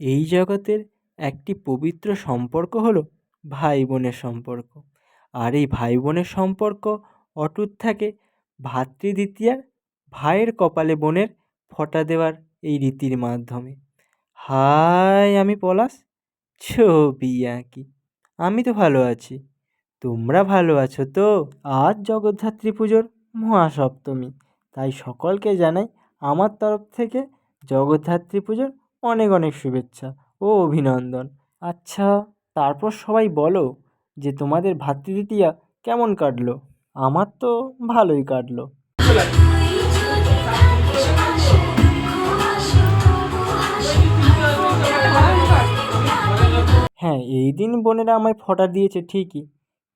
এই জগতের একটি পবিত্র সম্পর্ক হলো ভাই বোনের সম্পর্ক। আর এই ভাই বোনের সম্পর্ক অটুট থাকে ভ্রাতৃদ্বিতীয়ার ভাইয়ের কপালে বোনের ফোঁটা দেওয়ার এই রীতির মাধ্যমে। হাই, আমি পলাশ, ছবি আঁকি। আমি তো ভালো আছি, তোমরা ভালো আছো তো? আজ জগদ্ধাত্রী পুজোর মহাসপ্তমী, তাই সকলকে জানাই আমার তরফ থেকে জগদ্ধাত্রী পুজোর অনেক অনেক শুভেচ্ছা ও অভিনন্দন। আচ্ছা, তারপর সবাই বলো যে তোমাদের ভ্রাতৃদ্বিতীয়া কেমন কাটলো? আমার তো ভালোই কাটলো। হ্যাঁ, এই দিন বোনেরা আমায় ফোঁটা দিয়েছে ঠিকই,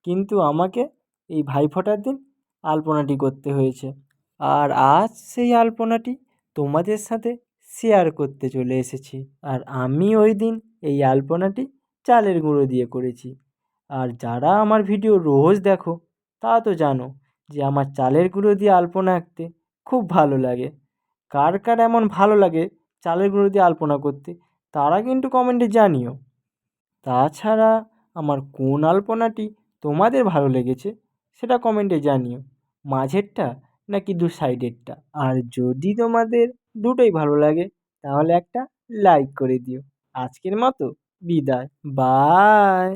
কিন্তু আমাকে এই ভাইফোঁটার দিন আলপনাটি করতে হয়েছে। আর আজ সেই আলপনাটি তোমাদের সাথে শেয়ার করতে চলে এসেছি। আর আমি ওই দিন এই আলপনাটি চালের গুঁড়ো দিয়ে করেছি। আর যারা আমার ভিডিও রোজ দেখো তা তো জানো যে আমার চালের গুঁড়ো দিয়ে আলপনা আঁকতে খুব ভালো লাগে। কার কার এমন ভালো লাগে চালের গুঁড়ো দিয়ে আলপনা করতে, তারা কিন্তু কমেন্টে জানিও। তাছাড়া আমার কোন আলপনাটি তোমাদের ভালো লেগেছে সেটা কমেন্টে জানিও, মাঝেরটা নাকি দু সাইডেরটা। আর যদি তোমাদের দুটোই ভালো লাগে তাহলে একটা লাইক করে দিও। আজকের মতো বিদায়, বাই।